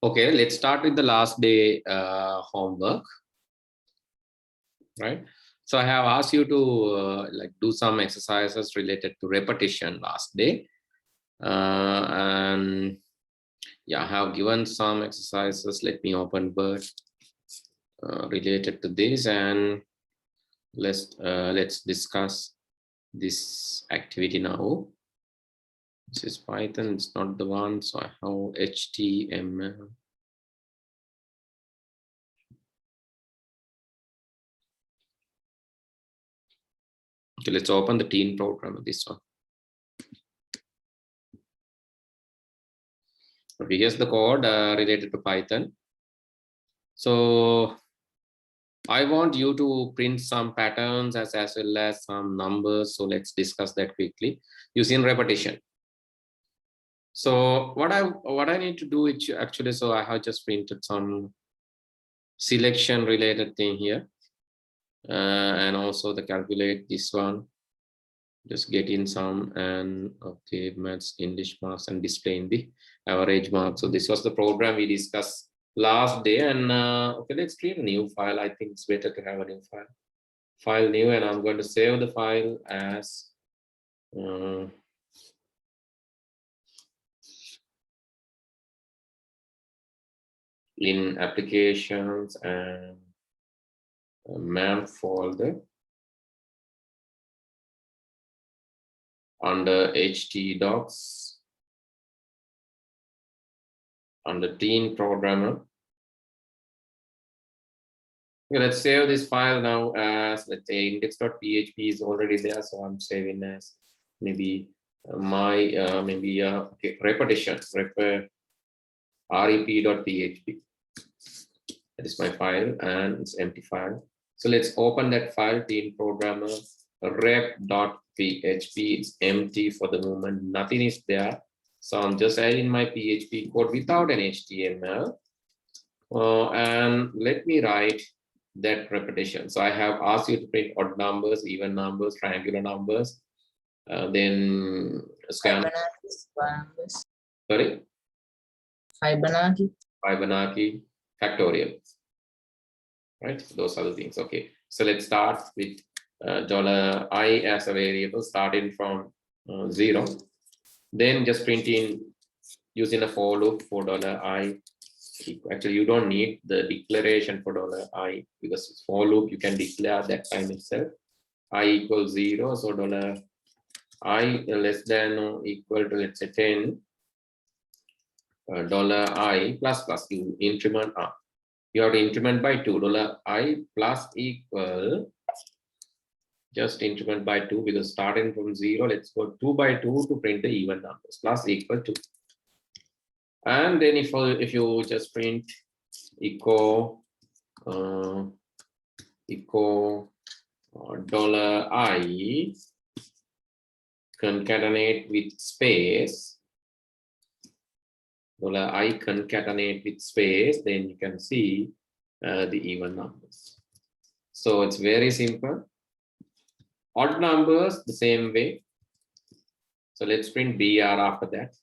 Okay, let's start with the last day homework, right? So I have asked you to like do some exercises related to repetition last day, and yeah, I have given some exercises. Let me open Word related to this, and let's discuss this activity now. This is Python, it's not the one, so I have HTML. Okay, let's open the teen program, this one. Okay, here's the code related to Python. So I want you to print some patterns as well as some numbers. So let's discuss that quickly using repetition. So what I need to do is actually, so I have just printed some selection related thing here, and also the calculate this one. Just get in some, and okay, maths, English marks, and displaying the average marks. So this was the program we discussed last day, and okay, let's create a new file. I think it's better to have a new file new, and I'm going to save the file as in applications and map folder under htdocs under teen programmer. Okay, let's save this file now as, let's say, index.php is already there, so I'm saving as maybe okay, repetition rep.php. That is my file, and it's empty file. So let's open that file, teen programmer rep.php. It's empty for the moment, nothing is there. So I'm just adding my PHP code without an HTML, and let me write that repetition. So I have asked you to print odd numbers, even numbers, triangular numbers, then scan. Sorry? Fibonacci Factorial. Right? Those are the things. Okay. So let's start with $I as a variable starting from 0. Then just print in using a for loop for $I. Actually, you don't need the declaration for $I, because for loop you can declare that time itself. I equals 0, so $I less than or equal to, let's say, 10. $I plus you increment up. You have to increment by 2. $I plus equal, just increment by 2, because starting from 0, let's go 2 by 2 to print the even numbers, plus equal to. And then if you just print echo $I concatenate with space, $I concatenate with space, then you can see the even numbers. So it's very simple. Odd numbers the same way. So let's print BR after that.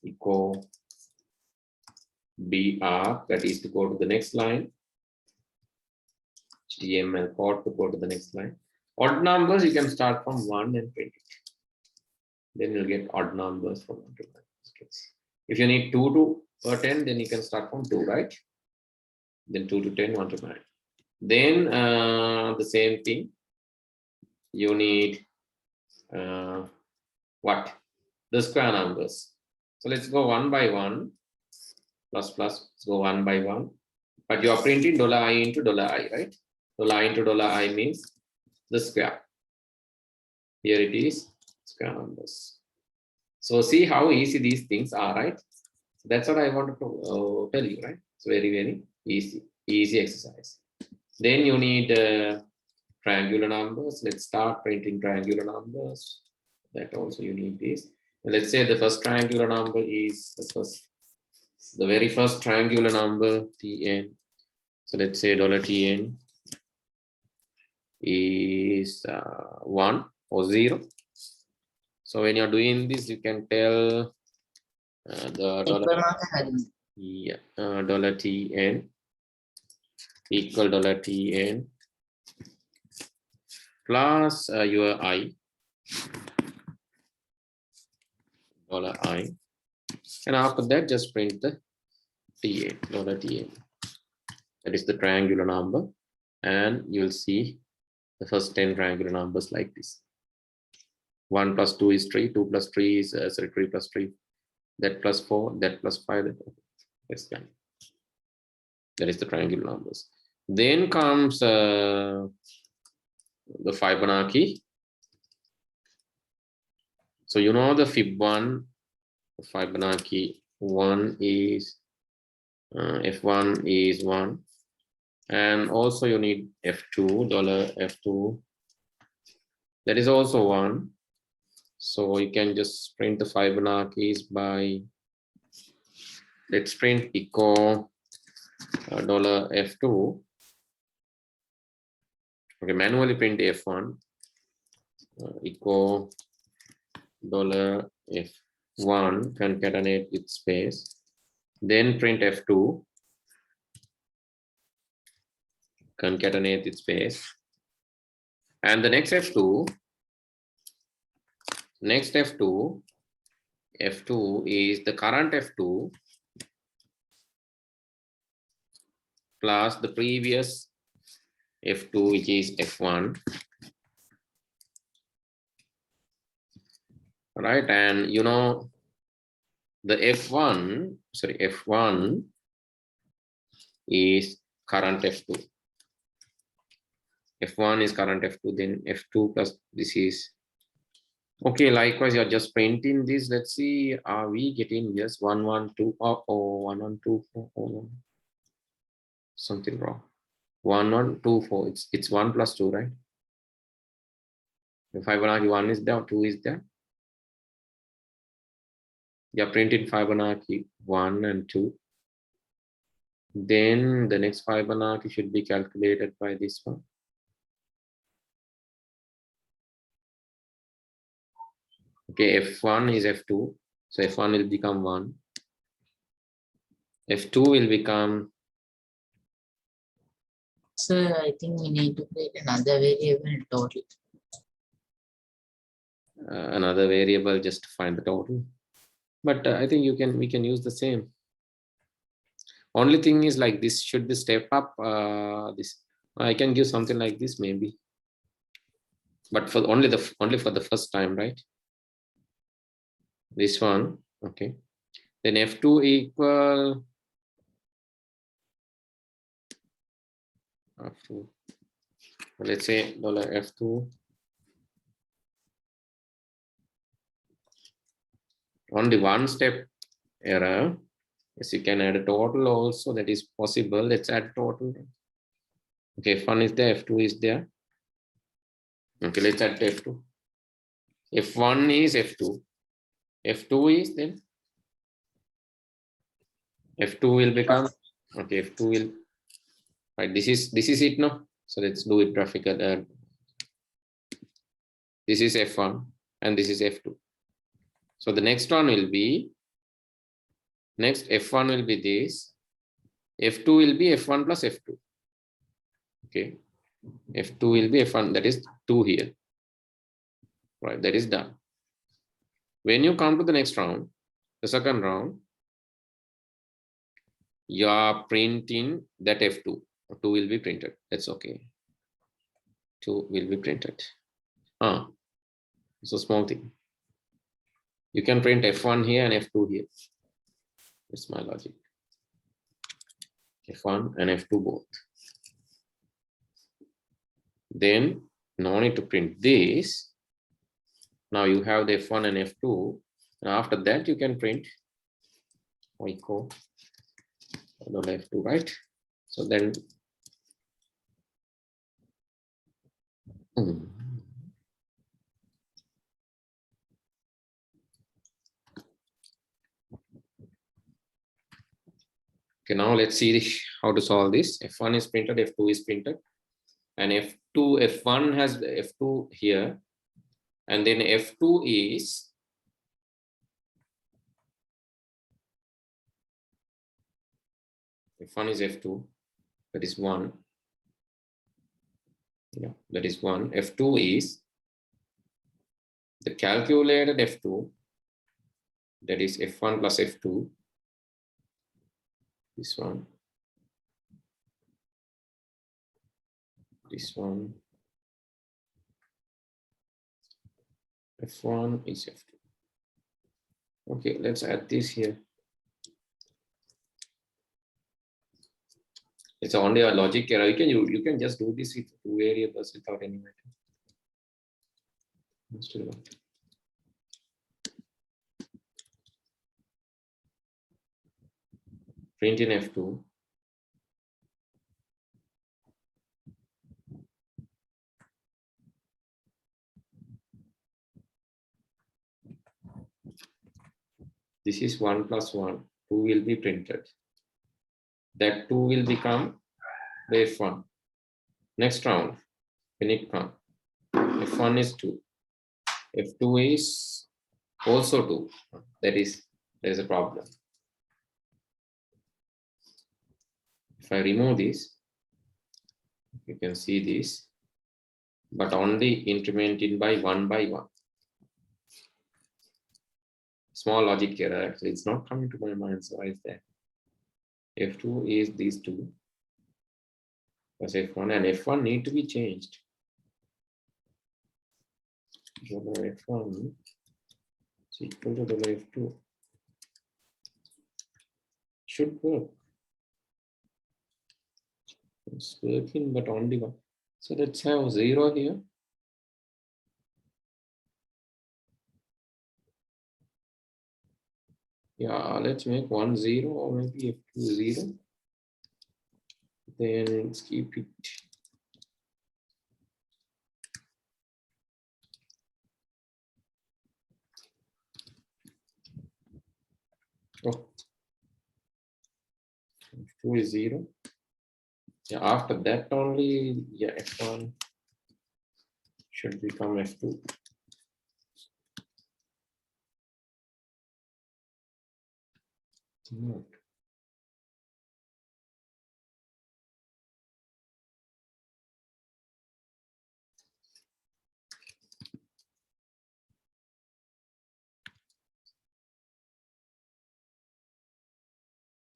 Echo BR, that is to go to the next line. HTML code to go to the next line. Odd numbers you can start from 1 and print it. Then you'll get odd numbers from 1 to 9. If you need 2 to 10, then you can start from 2, right? Then 2 to 10, 1 to 9. Then the same thing. You need what? The square numbers. So let's go 1 by 1. Plus. Let's go 1 by 1. But you are printing $I into $I, right? $I into $I means the square. Here it is, square numbers. So see how easy these things are, right? So that's what I wanted to tell you, right? It's very, very easy exercise. Then you need triangular numbers. Let's start printing triangular numbers. That also you need this. And let's say the first triangular number is the very first triangular number, Tn. So let's say $Tn is 1 or 0. So when you're doing this, you can tell the Yeah, dollar $TN equal dollar $TN plus your I, dollar I, and after that just print the TA, dollar TA. That is the triangular number, and you'll see the first 10 triangular numbers like this. 1 plus 2 is 3, 2 plus 3 is 3 plus 3, that plus 4, that plus 5, that's done. That is the triangular numbers. Then comes the Fibonacci. So you know the Fib1, Fibonacci 1 is F1 is 1, and also you need F2, dollar F2, that is also 1. So you can just print the Fibonacci's by, let's print echo dollar F2. Okay, manually print F1 echo dollar F1, concatenate with space, then print F2, concatenate with space, and the next F2 is the current F2 plus the previous F2, which is F1. Right, and you know the F1 is current F2. F1 is current F2, then F2 plus this is okay. Likewise, you're just printing this. Let's see, are we getting yes 1 1 2 oh 1 1 2 4 oh, something wrong. 1 1 2 4, it's 1 plus 2, right? If Fibonacci 1 is there, 2 is there. You're printing Fibonacci 1 and 2. Then the next Fibonacci should be calculated by this one. Okay, F1 is F2. So F1 will become 1. F2 will become. Sir, I think we need to create another variable total. Another variable just to find the total. But I think we can use the same. Only thing is like this should be step up. This I can give something like this maybe, but for only for the first time, right? This one, okay. Then F2 equal F2. Let's say dollar F2. Only one step error. Yes, you can add a total also, that is possible. Let's add total. Okay, F1 is there, F2 is there. Okay, let's add F2. F1 is F2. F2 is then F2 will become okay. F2 will right. This is it now. So let's do it graphical. This is F1 and this is F2. So the next one will be next F1 will be this. F2 will be F1 plus F2. Okay, F2 will be F1. That is 2 here. Right, that is done. When you come to the next round, the second round, you are printing that F2. 2 will be printed. That's okay. 2 will be printed. It's a small thing. You can print F1 here and F2 here. That's my logic. F1 and F2 both. Then no need to print this. Now you have the F1 and F2. And after that, you can print echo the F2, right? So then okay, now let's see how to solve this. F1 is printed, F2 is printed, and F1 has the F2 here, and then F2 is F1 is F2, that is 1. Yeah, that is 1. F2 is the calculated F2, that is F1 plus F2, this one, this one, F1 is F2. Okay, let's add this here. It's only a logic error. You can just do this with two variables without any matter. Still not. Print in F2. This is 1 plus 1. 2 will be printed. That 2 will become the F1. Next round, when it comes, F1 is 2. F2 is also 2. There's a problem. If I remove this, you can see this, but only incrementing by 1 by 1. Small logic error, actually, it's not coming to my mind, so why is that? F2 is these two plus F1, and F1 need to be changed. F1 is equal to F2. Should work. It's working, but only one. So let's have 0 here. Yeah, let's make 1 0 or maybe F2 0. Then let's keep it. Oh, F2 is 0. Yeah, after that only, yeah, F1 should become F2. No.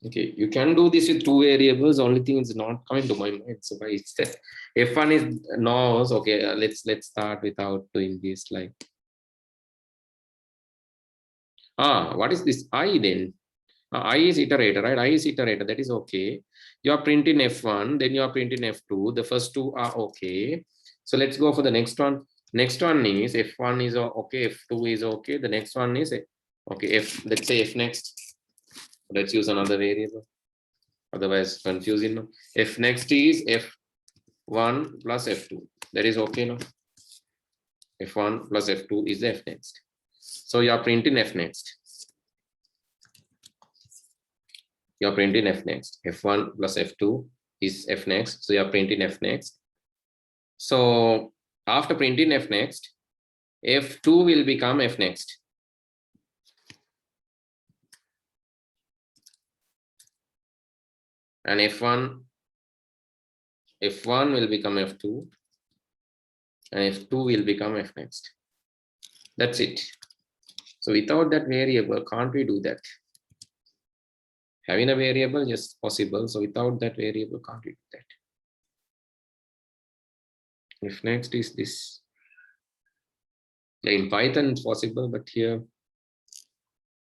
Okay, you can do this with two variables. Only thing is not coming to my mind. So why is that? F1 is knows. Okay, let's start without doing this. Like, what is this I then? I is iterator, right? I is iterator. That is okay. You are printing F1, then you are printing F2. The first two are okay. So let's go for the next one. Next one is F1 is okay, F2 is okay. The next one is okay. Let's say F next. Let's use another variable. Otherwise, confusing. F next is F1 plus F2. That is okay now. F1 plus F2 is F next. So you are printing F next. You are printing F next. F1 plus F2 is F next. So you are printing F next. So after printing F next, F2 will become F next. And F1 will become F2. And F2 will become F next. That's it. So without that variable, can't we do that? Having a variable, yes, possible. So without that variable, can't we do that? If next is this. In Python, it's possible, but here,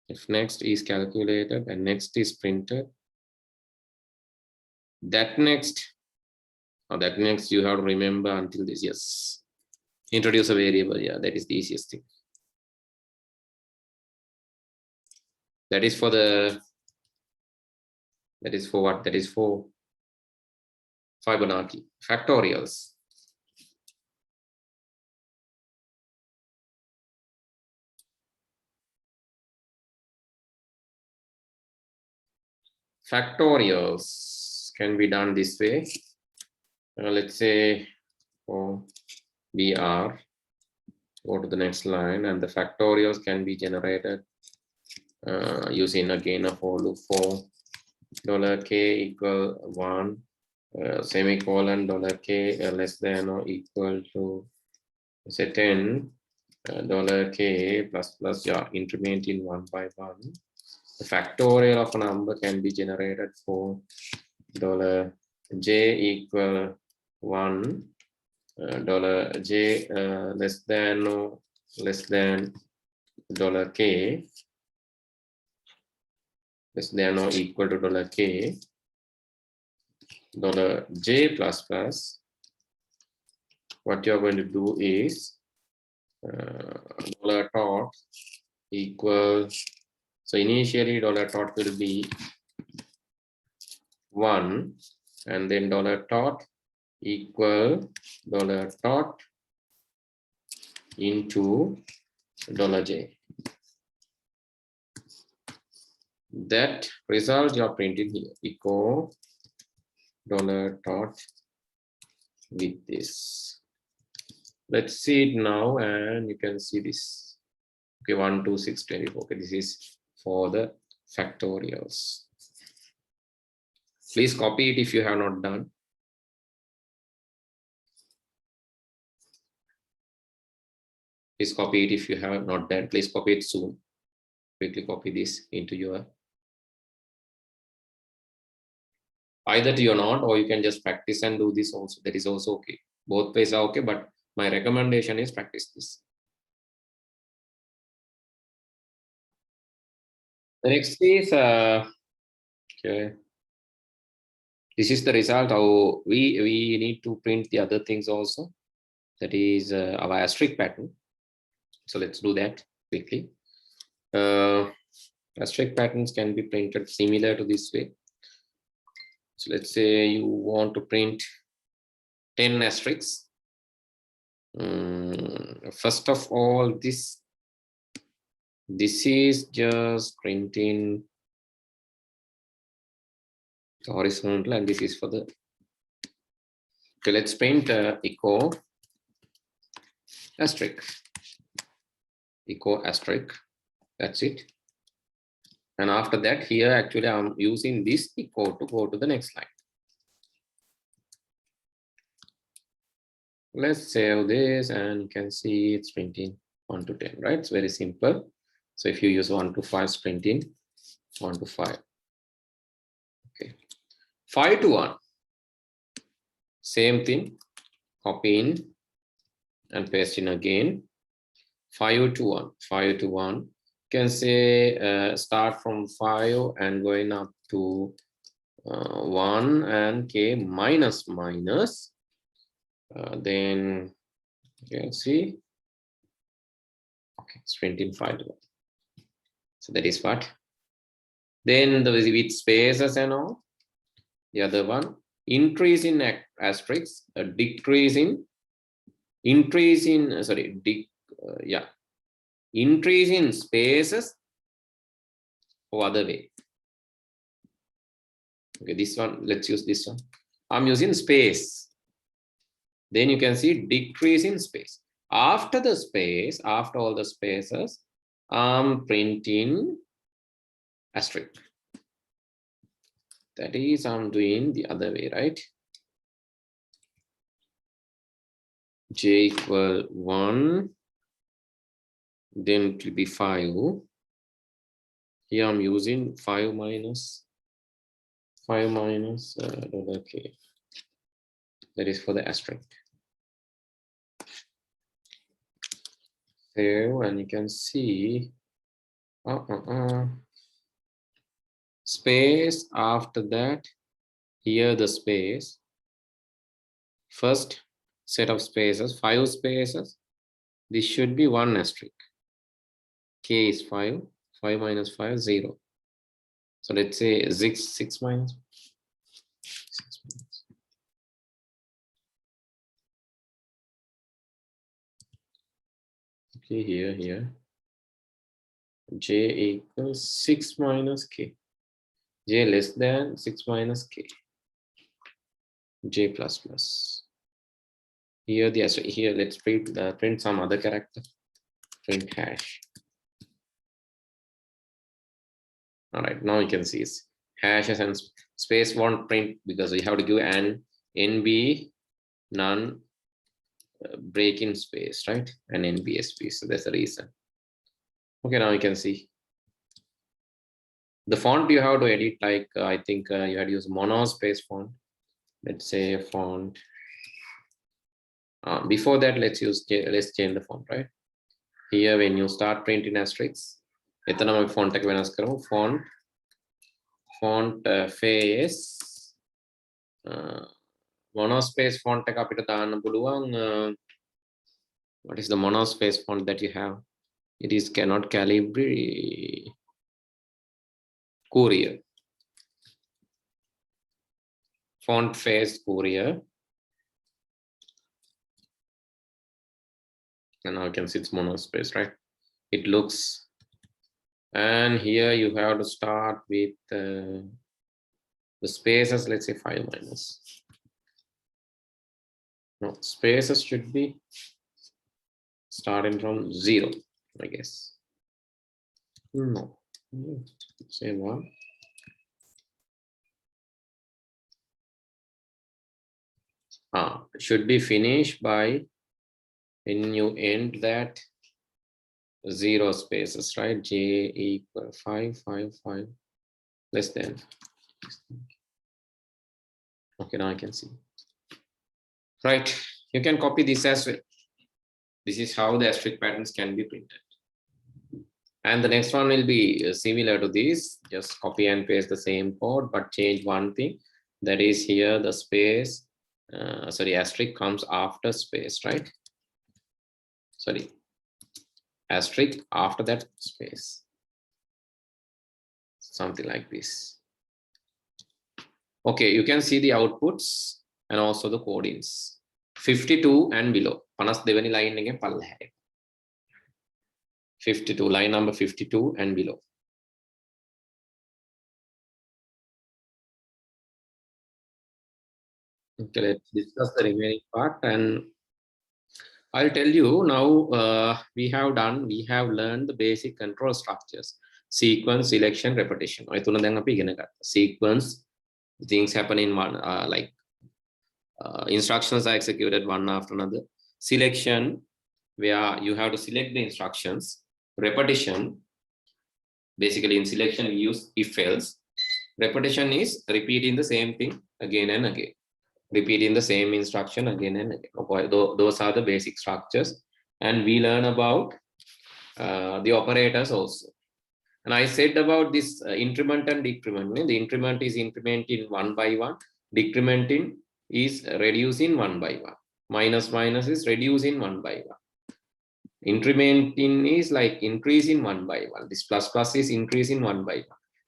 if next is calculated and next is printed, that next you have to remember until this, yes. Introduce a variable, yeah, that is the easiest thing. That is for what? That is for Fibonacci Factorials. Factorials can be done this way. Let's say for BR, go to the next line, and the factorials can be generated using again a for loop for $k equal 1, semicolon $k less than or equal to say 10, $k plus plus, yeah, incrementing 1 by 1. The factorial of a number can be generated for $j equal 1, $j less than or less than $k less than or equal to $k, $j plus plus. What you're going to do is $tot equals, so initially $tot will be 1, and then $tot equal $tot into $j. That result you are printing here, echo $tot with this. Let's see it now, and you can see this. Okay, 1, 2, 6, 24. Okay, this is for the factorials. Please copy it if you have not done. Please copy it if you have not done. Please copy it soon. Quickly copy this into your either to your note, or you can just practice and do this also. That is also okay. Both ways are okay, but my recommendation is practice this. The next is okay. This is the result. How we need to print the other things also. That is our asterisk pattern. So let's do that quickly. Asterisk patterns can be printed similar to this way. So let's say you want to print 10 asterisks. First of all, this is just printing horizontal, and this is for the. Okay, let's print echo asterisk. Echo asterisk. That's it. And after that, here actually I'm using this echo to go to the next line. Let's save this, and you can see it's printing 1 to 10, right? It's very simple. So if you use 1 to 5, it's printing 1 to 5. Okay, 5 to 1. Same thing. Copy in and paste in again. 5 to 1. 5 to 1. You can say start from 5 and going up to 1 and k minus minus. Then you can see, okay, it's printing 5 to 1. So that is what. Then the with spaces and all. The other one, increase in asterisks, a decrease in, increase in, sorry, increase in spaces or other way. Okay, this one, let's use this one. I'm using space. Then you can see decrease in space. After the space, after all the spaces, I'm printing asterisk. That is, I'm doing the other way, right? J equal 1, then it will be 5. Here I'm using 5 minus $k. That is for the asterisk. Save, and you can see space. After that, here the space, first set of spaces, 5 spaces. This should be 1 asterisk. K is 5. 5 minus 5, 0. So let's say 6 minus. 6 minus. Okay, here. J equals 6 minus k. J less than 6 minus k. J plus plus. Here the asterisk. Here let's print some other character. Print hash. All right, now you can see it's hashes and space won't print because we have to give an NB none break-in space, right? And NBSP. So that's the reason. Okay, now you can see the font you have to edit. Like I think you had to use monospace font. Let's say font. Before that, let's change the font, right? Here, when you start printing asterisks, font face monospace font what is the monospace font that you have? It is cannot Calibri Courier. Font face Courier. And now you can see it's monospace, right? It looks, and here you have to start with the spaces, let's say 5 minus. No, spaces should be starting from 0, I guess. No, say 1. Should be finished by when you end that 0 spaces, right? J equal 5, 5, 5 less than. Okay, now I can see. Right, you can copy this as well. This is how the asterisk patterns can be printed. And the next one will be similar to this. Just copy and paste the same code, but change one thing. That is here the space, asterisk comes after space, right? Sorry, asterisk after that space. Something like this. Okay, you can see the outputs and also the codings. 52 and below. 52 line again 52, line number 52 and below. Okay, let's discuss the remaining part, and I'll tell you now. We have learned the basic control structures: sequence, selection, repetition. Sequence, things happen in one, instructions are executed one after another. Selection, where you have to select the instructions. Repetition, basically in selection we use if else. Repetition is repeating the same thing again and again, repeating the same instruction again and again. Okay, those are the basic structures, and we learn about the operators also. And I said about this increment and decrement. The increment is incrementing 1 by 1, decrementing is reducing 1 by 1, minus minus is reducing 1 by 1. Incrementing is like increasing 1 by 1. This plus plus is increasing 1 by 1.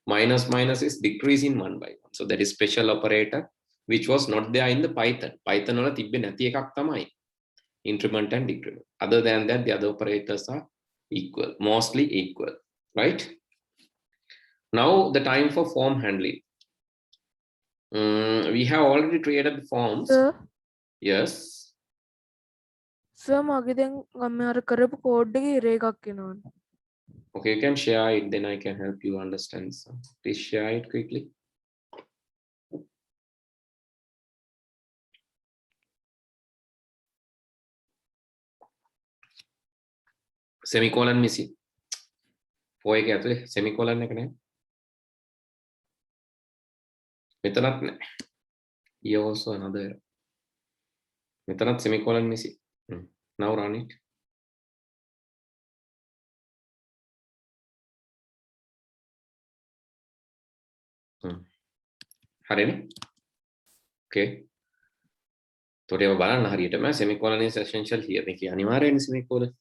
Minus minus is decreasing 1 by 1. So that is special operator which was not there in the Python. Python wala tibbe nathi ekak thamai. Increment and decrement. Other than that, the other operators are equal, mostly equal, right? Now the time for form handling. We have already created the forms. Sir? Yes. Sir, mage den gamme karapu code ge ire ekak enawa. Okay, you can share it, then I can help you understand. So please share it quickly. Semicolon missing. For එක semicolon එක නෑ. මෙතනත් නෑ. Here also another error. මෙතනත් semicolon missing. Now run it. හරිනේ? Okay. තොට ඒව බලන්න හරියටම semicolon is essential here. මේකේ අනිවාර්යයෙන් semicolon.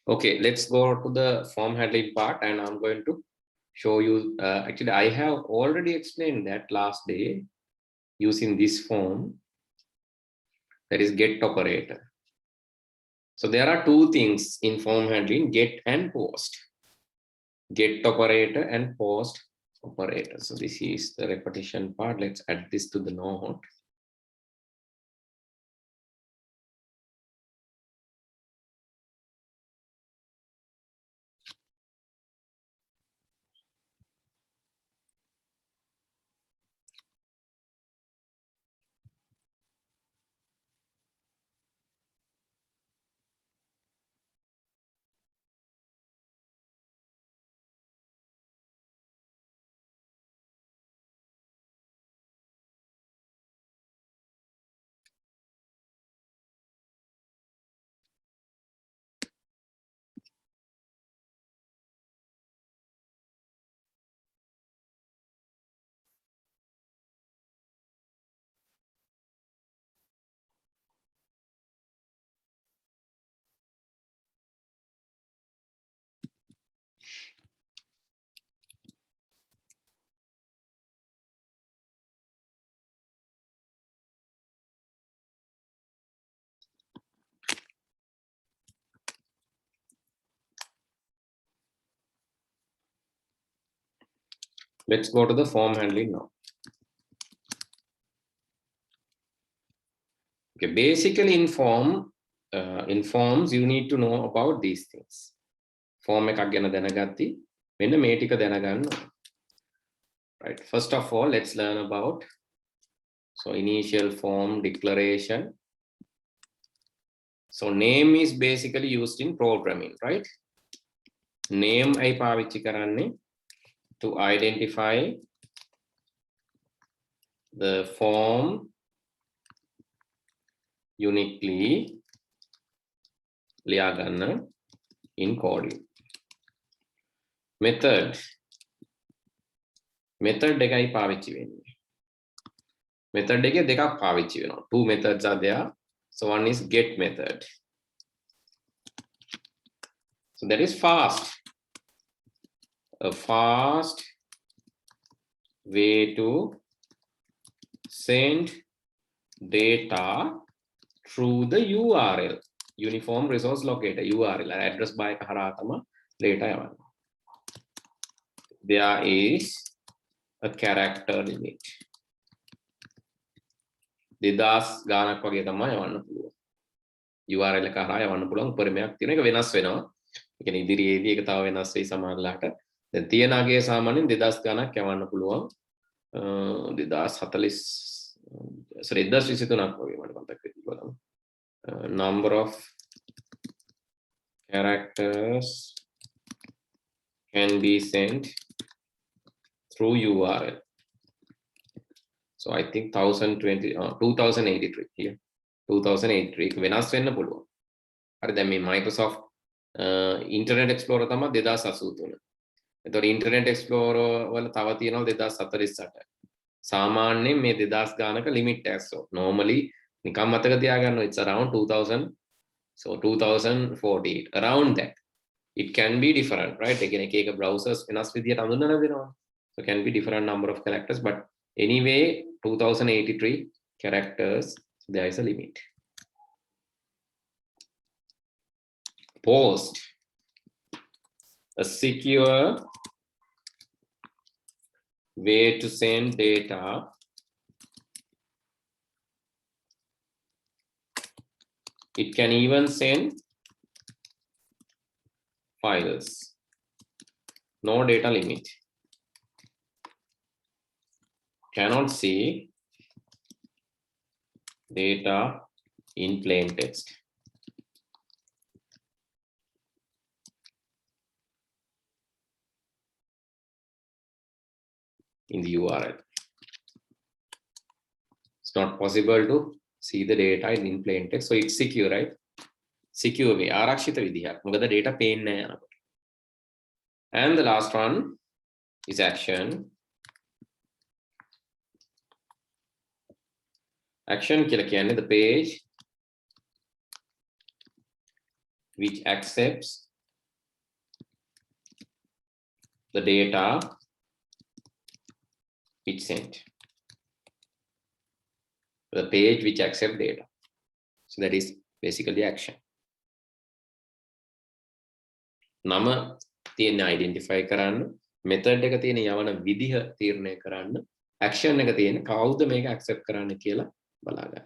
Okay, let's go to the form handling part, and I'm going to show you. Actually, I have already explained that last day using this form, that is get operator. So there are two things in form handling: get and post. Get operator and post operator. So this is the repetition part. Let's add this to the node. Let's go to the form handling now. Okay, basically in forms you need to know about these things. Form එකක් ගැන දැනගatti මෙන්න මේ ටික දැනගන්න. Right, first of all let's learn about initial form declaration. So name is basically used in programming, right? Name ay පාවිච්චි කරන්නේ to identify the form uniquely ලියා ගන්න in coding. Method එකයි පාවිච්චි වෙන්නේ. Method එකේ දෙකක් පාවිච්චි වෙනවා. Two methods are there. So one is get method. So that is fast. A fast way to send data through the URL. Uniform resource locator URL address by කරා තමයි data යවන්නේ. There is a character limit. 2000 ගානක් වගේ තමයි යවන්න පුළුවන්. URL එක හරහා යවන්න පුළුවන් උපරිමයක් තියෙන එක වෙනස් වෙනවා. ඒ කියන්නේ ඉදිරියේදී ඒක තව වෙනස් වෙයි සමහරලාට. දැන් තියෙන අගේ සාමාන්‍යයෙන් 2000 ගානක් යවන්න පුළුවන්. 2040 sorry 2023ක් වගේ මට මතක වෙනවා. Number of characters can be sent through URL. So I think 2083 here. 2083 වෙනස් වෙන්න පුළුවන්. හරි දැන් මේ Microsoft Internet Explorer තමයි 2083. එතකොට Internet Explorer වල තව තියෙනවා 2048. සාමාන්‍යයෙන් මේ 2000 ගානක limit එකක්. So normally නිකම් මතක තියාගන්න it's around 2000. So 2048 around that. It can be different, right? Again එක browsers වෙනස් විදියට හඳුන්වලා දෙනවා. So can be different number of characters, but anyway 2083 characters, there is a limit. Post, a secure way to send data it can even send files. No data limit. Cannot see data in plain text. In the URL. It's not possible to see the data in plain text. So it's secure, right? Secure way. ආරක්ෂිත විදිහක්. මොකද data පේන්නේ නැහැ යනකොට. And the last one is action. Action කියලා කියන්නේ the page which accepts the data which sent. The page which accepts data. So that is basically action. නම තියෙන identify කරන්න, method එක තියෙන යවන විදිහ තීරණය කරන්න, action එක තියෙන කවුද මේක accept කරන්න කියලා බලා ගන්න.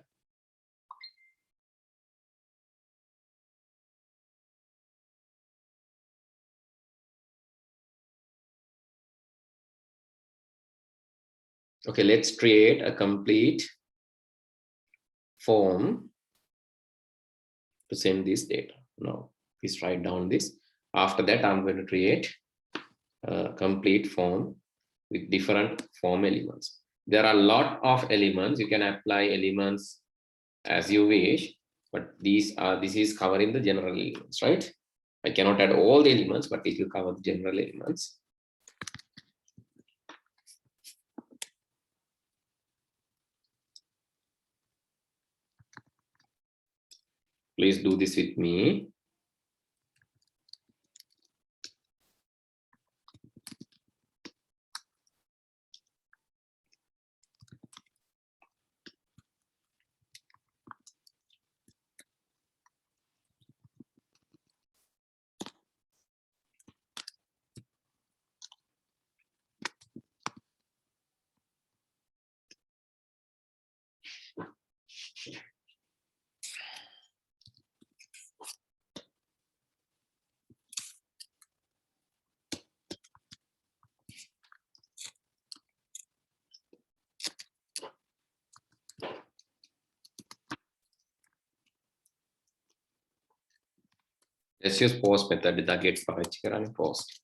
Okay, let's create a complete form to send this data. Now, please write down this. After that, I'm going to create a complete form with different form elements. There are a lot of elements. You can apply elements as you wish, but this is covering the general elements, right? I cannot add all the elements, but it will cover the general elements. Please do this with me. Let's use post method. That get post.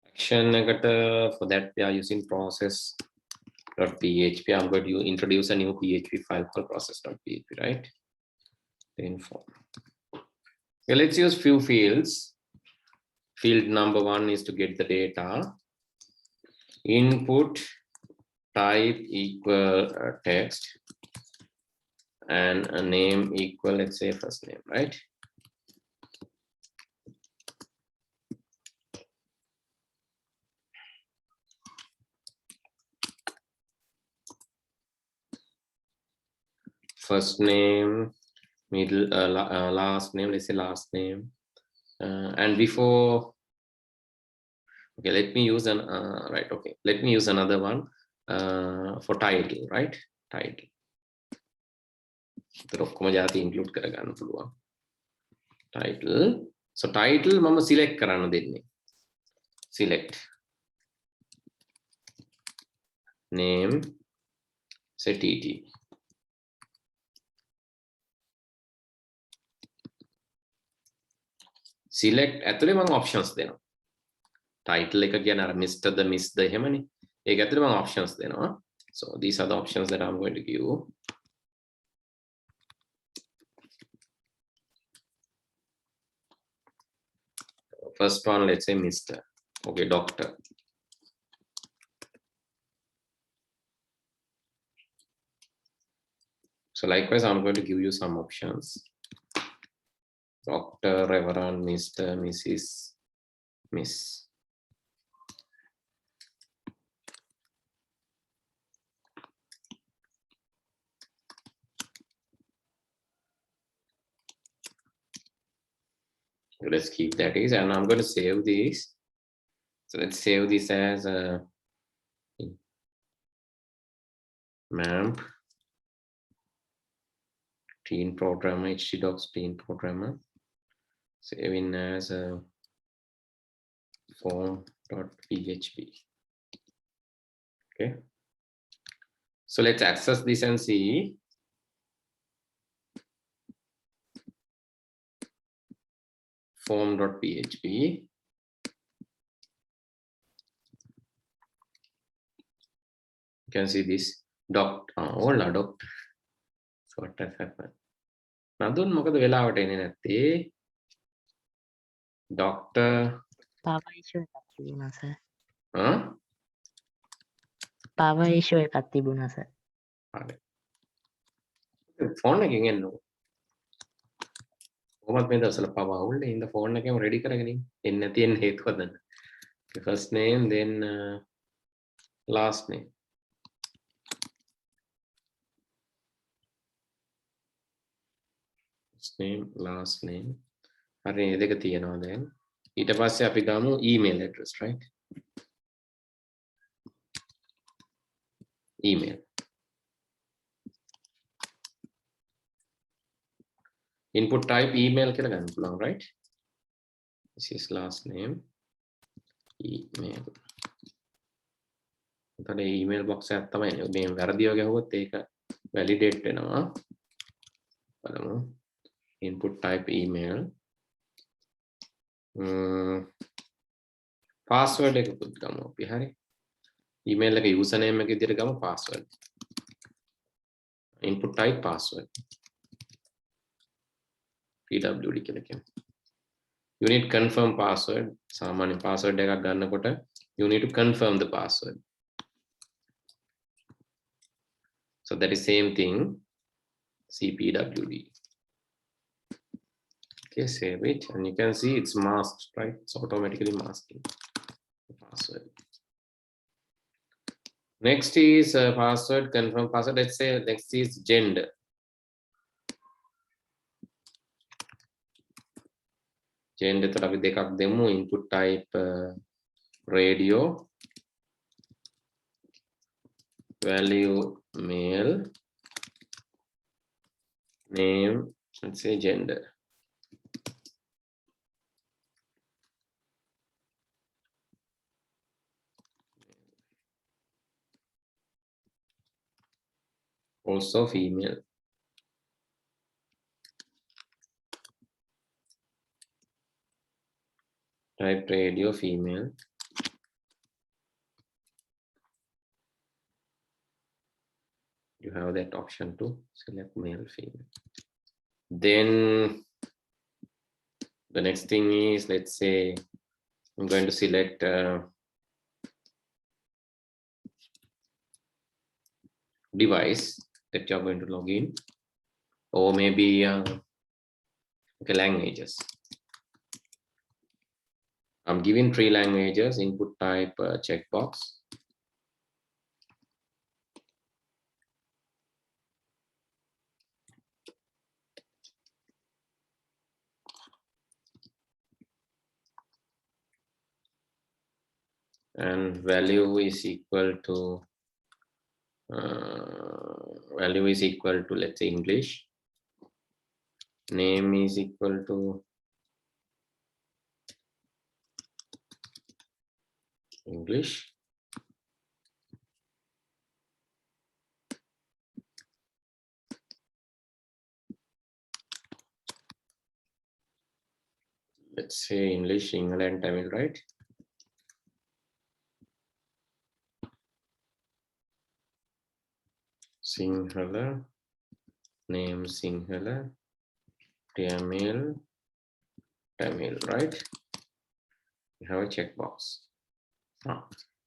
Action for that we are using process.php. I'm going to introduce a new PHP file called process.php, right? Info. Okay, let's use few fields. Field number 1 is to get the data. Input type equal text and a name equal, let's say, first name, right? First name, middle, last name, let's say last name. And before, okay, let me use an, right, okay, let me use another one for title, right? Title. Include title. So title, mama select karana denne. Select. Name, say TT. Select ඇතුලේ මම options දෙනවා. Title එක කියන අර Mr. the Miss the එහෙමනේ. ඒක ඇතුලේ මම options දෙනවා. So these are the options that I'm going to give. First one, let's say Mr. Okay, doctor. So likewise, I'm going to give you some options. Doctor, Reverend, Mr., Mrs., Miss. Let's keep that is, and I'm going to save this. So let's save this as a MAMP teen programmer, htdocs teen programmer. Saving as a form.php. Okay. So let's access this and see. Form.php. You can see this hola doctor. So what has happened? Nadun මොකද වෙලාවට එන්නේ නැත්තේ? Doctor. Power issue එකක් තිබුණා sir. Power issue එකක් තිබුණා sir. හරි. Phone එකෙන් එන්න ඕන. කොහොමද මේ දවස්වල පව අවුල්නේ? ඉන්න ෆෝන් එකේම රෙඩි කරගෙන ඉන්න. එන්නේ නැති එන්න හේතුව හදන්න. First name, then last name. First name, last name. හරි මේ දෙක තියෙනවා දැන්. ඊට පස්සේ අපි ගමු email address, right? Email. Input type email කියලා ගන්න පුළුවන්, right? This is last name. Email. එතකොට email box එකක් තමයි මේ වැරදිව ගහුවොත් ඒක validate වෙනවා. බලමු. Input type email. Password එක පුත් ගමු අපි හරි. Email එක username එක විදිහට ගමු password. Input type password. PWD කියලා කියමු. You need confirm password. සාමාන්‍ය password එකක් ගන්නකොට you need to confirm the password. So that is same thing. CPWD. Okay, save it, and you can see it's masked, right? It's automatically masking the password. Next is password, confirm password. Let's say next is gender. Gender तो अभी देखा demo input type radio, value male, name, let's say gender. Also female. Type radio female. You have that option to select male, female. Then the next thing is, let's say I'm going to select device that you're going to log in, or maybe okay, languages. I'm giving 3 languages, input type checkbox. And value is equal to let's say English. Name is equal to English. Let's say English, Sinhala and Tamil, right? Sinhala, name Sinhala, Tamil, right? You have a checkbox.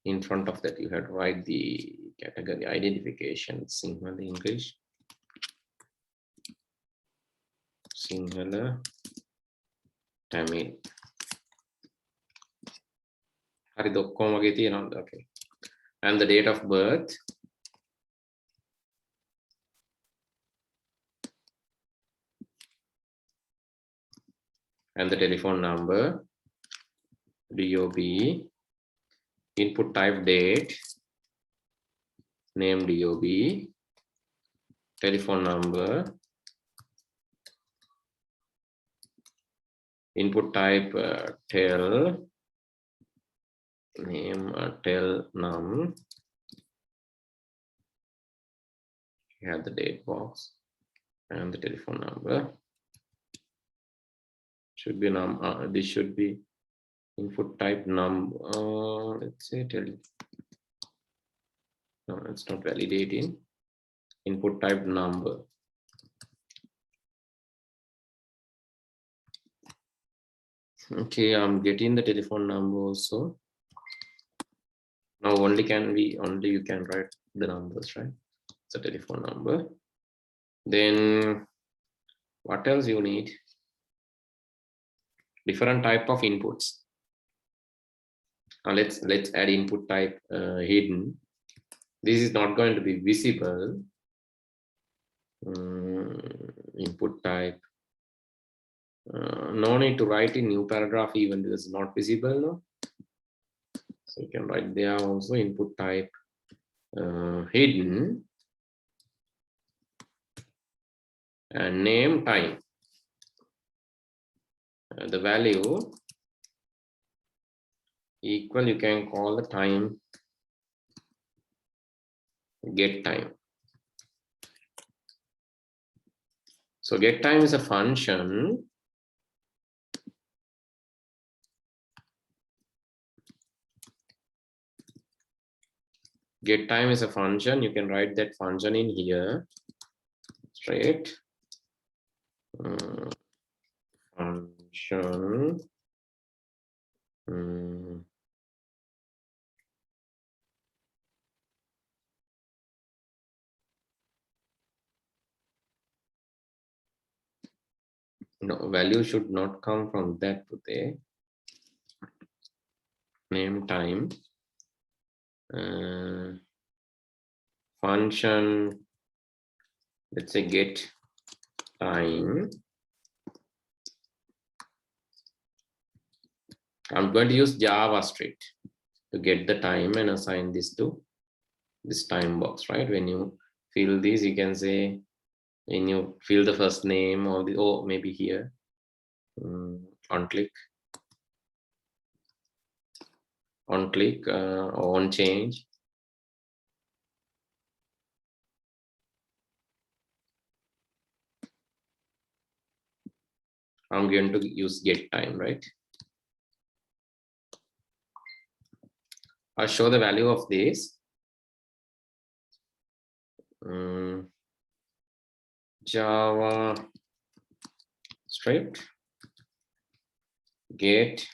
In front of that, you have to write the category identification, Sinhala English, Sinhala Tamil. Okay. And the date of birth. And the telephone number, DOB, input type date, name DOB, telephone number, input type tel, name tel num, you have the date box and the telephone number. Should be num, this should be input type num, let's say tell, no, it's not validating, input type number. Okay, I'm getting the telephone number also. Now only you can write the numbers, right? It's a telephone number. Then what else you need? Different type of inputs. Now let's add input type hidden. This is not going to be visible. Input type. No need to write in new paragraph even if it's not visible. No? So you can write there also input type hidden and name time. The value equal, you can call the time get time. So get time is a function. Get time is a function. You can write that function in here straight. Function. No, value should not come from that today. Name time. Function, let's say get time. I'm going to use JavaScript to get the time and assign this to this time box, right? When you fill this, you can say, when you fill the first name or the, oh, maybe here, on click, or on change. I'm going to use get time, right? I'll show the value of this. Java script get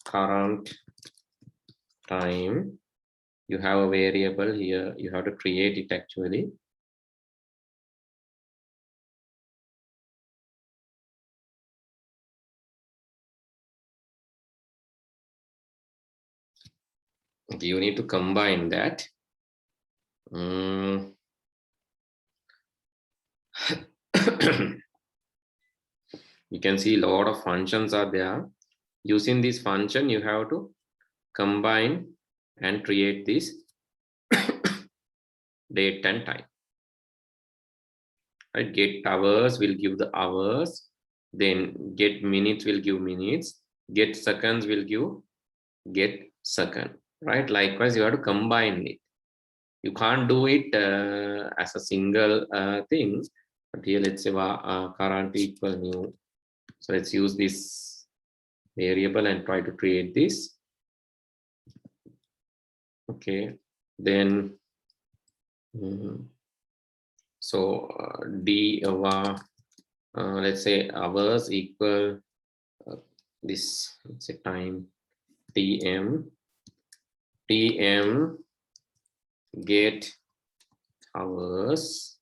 current time. You have a variable here. You have to create it actually. You need to combine that. You can see a lot of functions are there. Using this function, you have to combine and create this date and time. Right? Get hours will give the hours. Then get minutes will give minutes. Get seconds will give get second. Right? Likewise, you have to combine it. You can't do it as a single thing. But here, let's say current equal new. So let's use this variable and try to create this. Okay, then so d over let's say hours equal this, let's say time tm get hours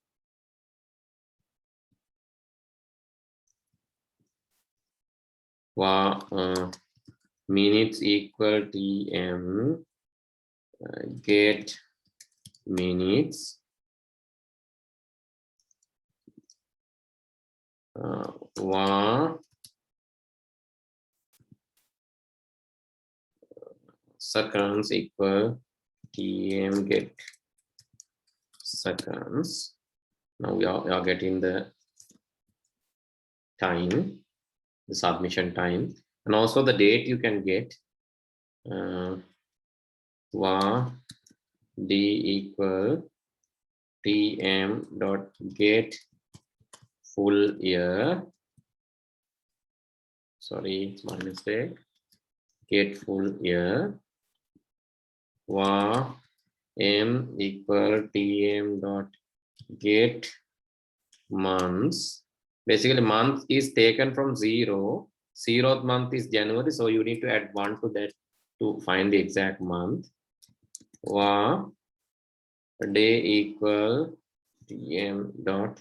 minutes equal tm get minutes seconds equal tm get seconds. Now we are getting the time, the submission time, and also the date you can get var d equal tm dot get full year. Sorry, it's my mistake. Get full year var m equal tm dot get months. Basically, month is taken from 0. 0th month is January, so you need to add 1 to that to find the exact month. Var day equal tm dot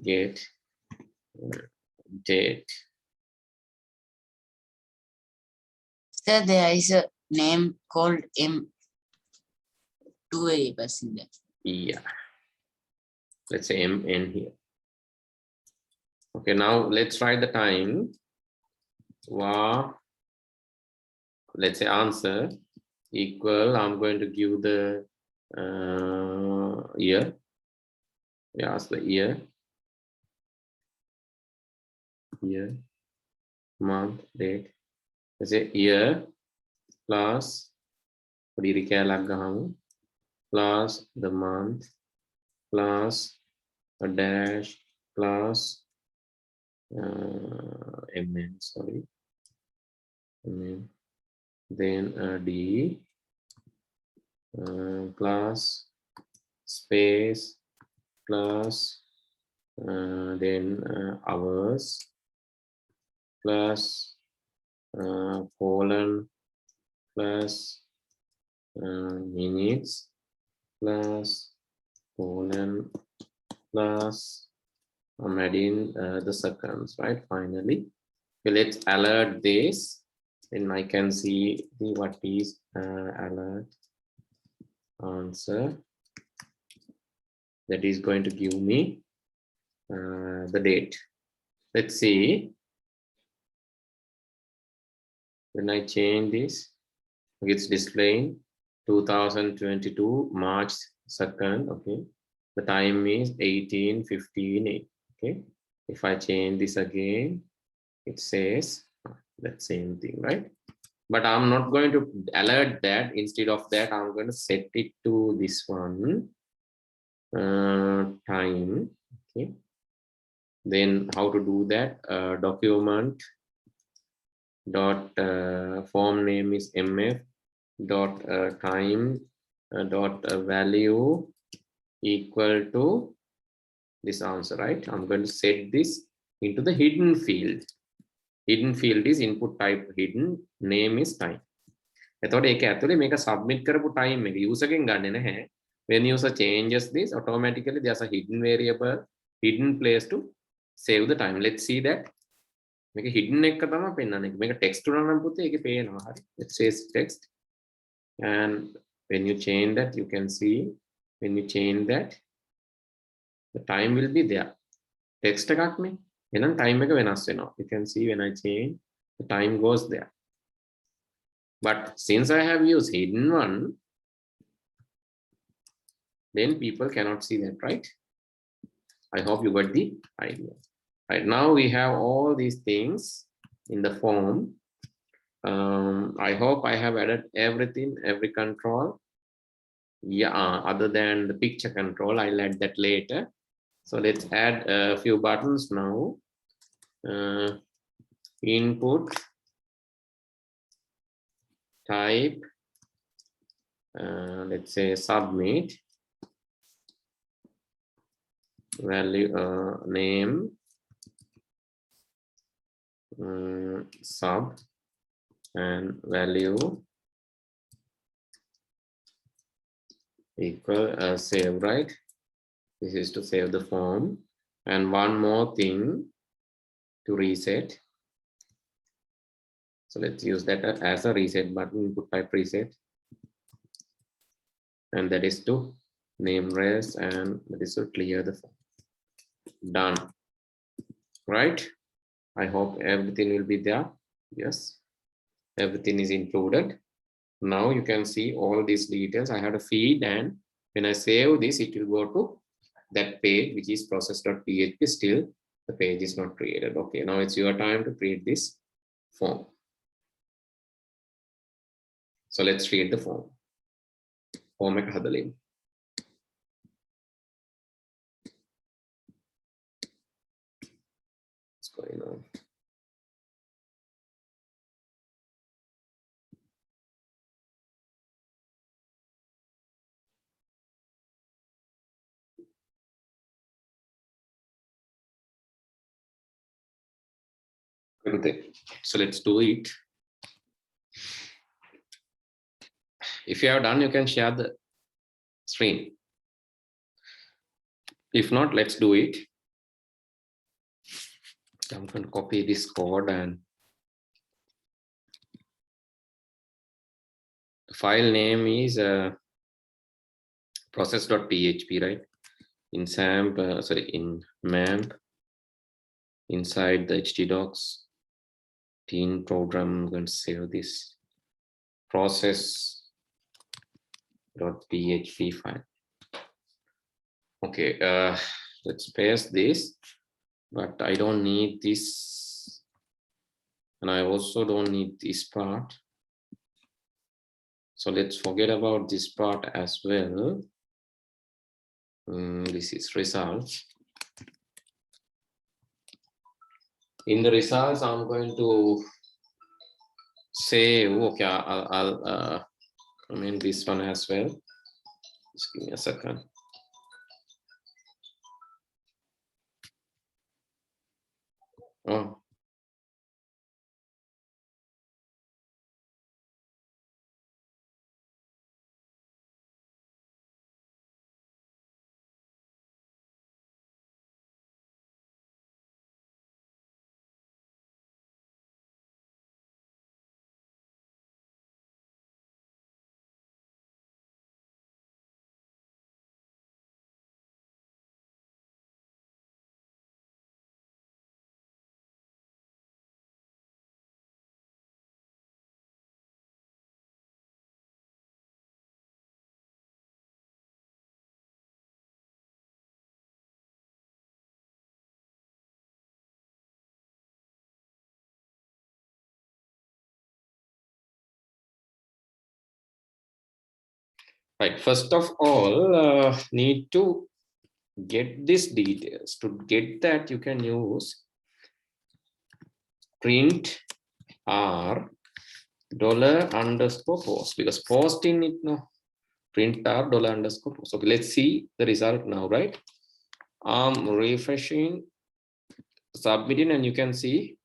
get date. Sir, there is a name called M2 variables in there. Yeah. Let's say mn here. Okay, now let's try the time. Var, let's say answer equal, I'm going to give the year. Yes, the year, month, date. Let's say year plus plus the month plus a dash plus mn, sorry, mn, then d plus space plus then hours plus colon plus minutes plus colon plus I'm adding the seconds, right? Finally, okay, let's alert this. Then I can see what is alert answer. That is going to give me the date. Let's see. When I change this, it's displaying 2022 March 2nd. Okay, the time is 18:15. Okay, if I change this again, it says that same thing, right? But I'm not going to alert that. Instead of that, I'm going to set it to this one time. Okay, then how to do that? Document dot form name is mf dot time dot value equal to this answer, right? I'm going to set this into the hidden field. Hidden field is input type hidden, name is time. එතකොට ඒක ඇතුලේ මේක submit කරපු time එක user ගෙන් ගන්නෙ නැහැ. When user changes this, automatically there's a hidden variable, hidden place to save the time. Let's see that. මේක hidden එක තමයි පෙන්නන්නේ. මේක text උනා නම් පුතේ ඒකේ පේනවා. හරි. It says text. And when you change that, you can see when you change that, the time will be there. Text එකක් නේ. එහෙනම් time එක වෙනස් වෙනවා. You can see when I change, the time goes there. But since I have used hidden one, then people cannot see that, right? I hope you got the idea. Right now we have all these things in the form. I hope I have added everything, every control. Yeah, other than the picture control, I'll add that later. So let's add a few buttons now. Input, type, let's say submit, value, name, sub, and value equal save, right? This is to save the form. And one more thing to reset. So let's use that as a reset button, input type reset. And that is to name res, and that is to clear the form. Done. Right? I hope everything will be there. Yes. Everything is included. Now you can see all these details. I have a feed, and when I save this, it will go to that page, which is process.php. Still, the page is not created. Okay, now it's your time to create this form. So let's create the form. Form එක හදලා. What's going on? So let's do it. If you have done, you can share the screen. If not, let's do it. I'm going to copy this code, and the file name is process.php, right? In SAMP, in MAMP, inside the htdocs teen program, I'm going to save this process.php file. Okay, let's paste this, but I don't need this, and I also don't need this part. So let's forget about this part as well. This is results. In the results, I'm going to save. Okay, I'll this one as well. Just give me a second. Oh. Right, first of all, need to get these details. To get that, you can use print r $_post, because post in it no print r $_post. Okay, let's see the result now, right? I'm refreshing, submitting, and you can see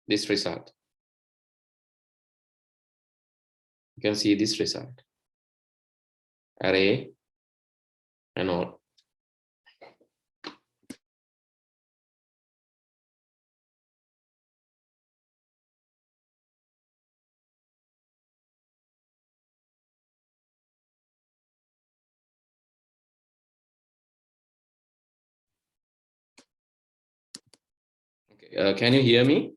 this result. You can see this result, array and all. Okay, can you hear me?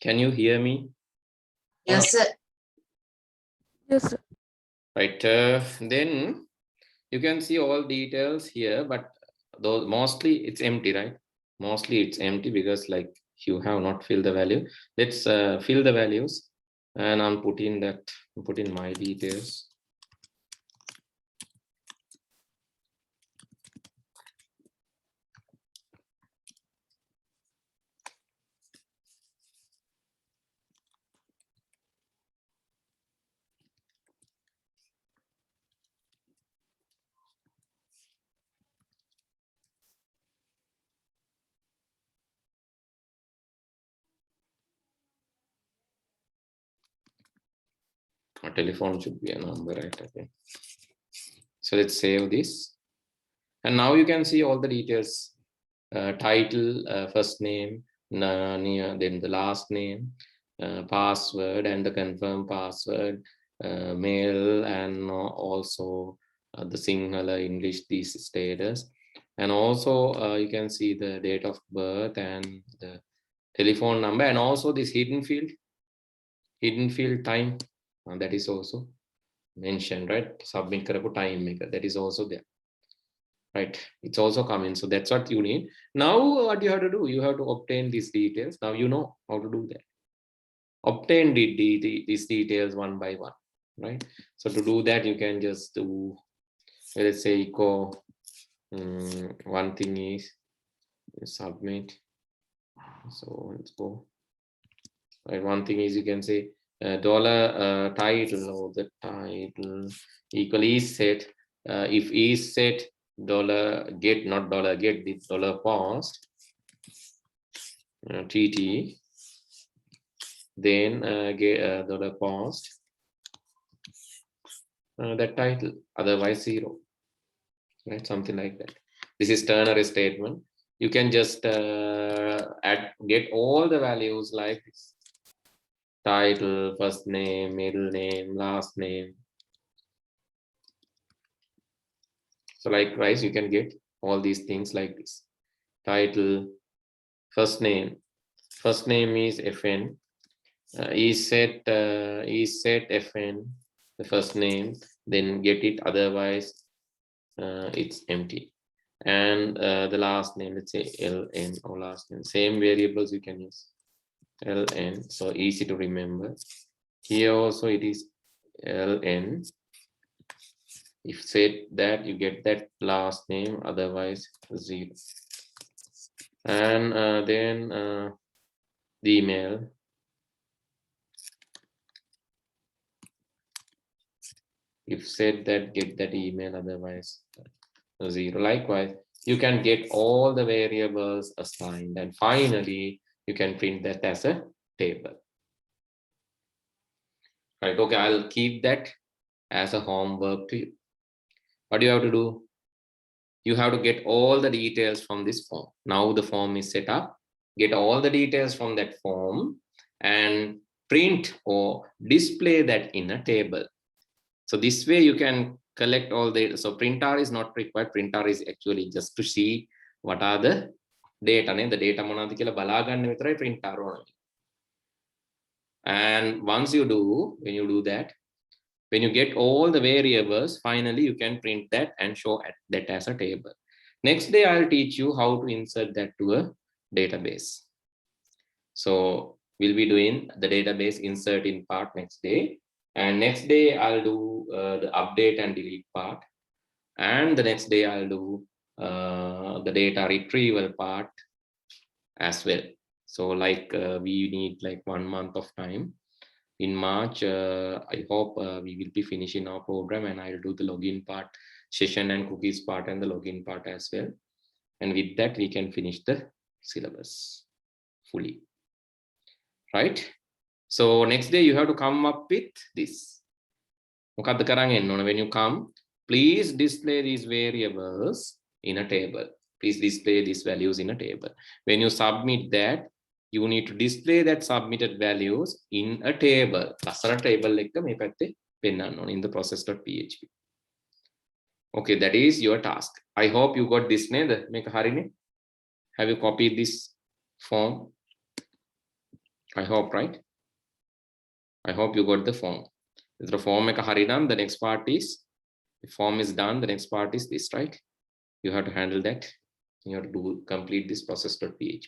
Can you hear me? Yes, sir. Yes, sir. Right, then you can see all details here, but those mostly it's empty, right? Mostly it's empty because like you have not filled the value. Let's fill the values, and I'm putting my details. A telephone should be a number, right? Okay. So let's save this. And now you can see all the details, title, first name, then the last name, password and the confirm password, mail, and also the Sinhala English this status. And also you can see the date of birth and the telephone number, and also this hidden field time, that is also mentioned, right? Submit karapu time maker, that is also there, right? It's also coming. So that's what you need. Now what you have to do, you have to obtain these details. Now you know how to do that. Obtain these details one by one, right? So to do that, you can just do, let's say, echo. One thing is submit. So let's go. Right, one thing is you can say $title, or the title equal is set. If is set $get, not $get, the $post TT, then get $post that title, otherwise zero, right? Something like that. This is ternary statement. You can just get all the values like this: title, first name, middle name, last name. So likewise, you can get all these things like this: title, first name is FN, is set FN, the first name, then get it, otherwise it's empty. And the last name, let's say LN, or last name, same variables you can use, LN, so easy to remember. Here also it is LN. If set that, you get that last name, otherwise zero. And then the email, if set that, get that email, otherwise zero. Likewise, you can get all the variables assigned, and finally you can print that as a table. Right, okay, I'll keep that as a homework to you. What do you have to do? You have to get all the details from this form. Now the form is set up. Get all the details from that form and print or display that in a table. So this way you can collect all the, so printer is not required. Printer is actually just to see what are the data. The data monada kiyala bala ganna vitarai printer ona. And once you do, when you do that, when you get all the variables, finally you can print that and show that as a table. Next day, I'll teach you how to insert that to a database. So we'll be doing the database inserting part next day. And next day, I'll do the update and delete part. And the next day, I'll do the data retrieval part as well. So like we need like 1 month of time. In March, I hope we will be finishing our program, and I'll do the login part, session and cookies part, and the login part as well. And with that, we can finish the syllabus fully. Right? So next day you have to come up with this. When you come, please display these variables in a table. Please display these values in a table. When you submit that, you need to display that submitted values in a table. Table in the process.php. Okay, that is your task. I hope you got this. Have you copied this form? I hope, right? I hope you got the form. If the form the next part is, the form is done, the next part is this, right? You have to handle that. You have to complete this process.php.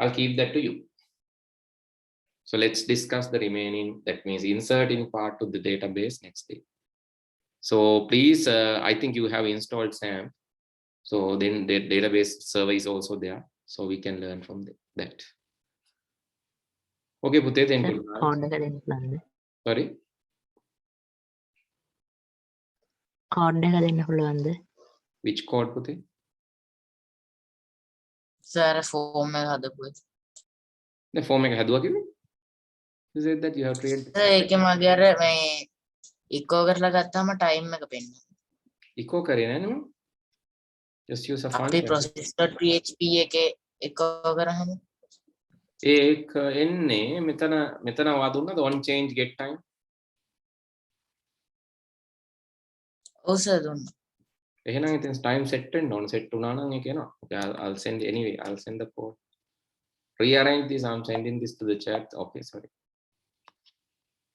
I'll keep that to you. So let's discuss the remaining, that means inserting part to the database next day. So please, I think you have installed SAM. So then the database server is also there. So we can learn from that. Okay, Pute, thank you. Sorry? Which code, Pute? Sir form එක හදපු එක. The form එක හැදුවා කිව්වේ? You said that you have created. ඒකේ මගේ අර මේ ඉකෝ කරලා ගත්තාම ටයිම් එක පෙන්නනවා. Echo කරේ නෑනේ මම. Just use a අපි function. process.php එකේ ඉකෝ කරාම ඒක එන්නේ මෙතන වා දුන්නද on change get time? ඔව් සර් දුන්නා. එහෙනම් ඉතින් time set වෙන්න ඕන. set වුණා නම් ඒක එනවා. Okay, I'll send anyway. I'll send the code. Rearrange this. I'm sending this to the chat. Okay, sorry.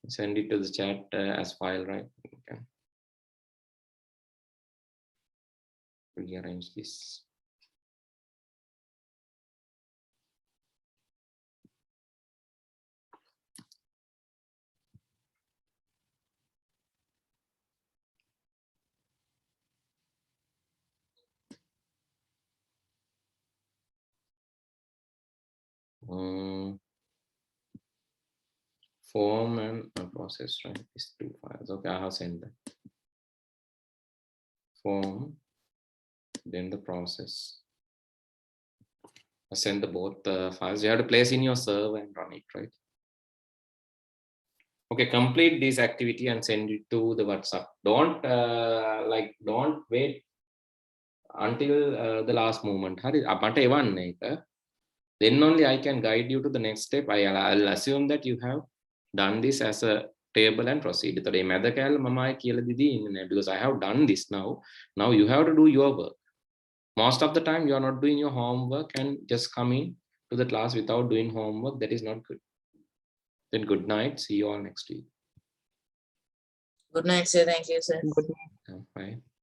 Send it to the chat as file, right? Okay. Rearrange this. Form and process, right? These two files. Okay, I have sent that. Form, then the process. I send the both files. You have to place in your server and run it, right? Okay, complete this activity and send it to the WhatsApp. Don't wait until the last moment. Then only I can guide you to the next step. I'll assume that you have done this as a table and proceed. Because I have done this now. Now you have to do your work. Most of the time you are not doing your homework and just coming to the class without doing homework. That is not good. Then good night. See you all next week. Good night, sir. Thank you, sir. Bye.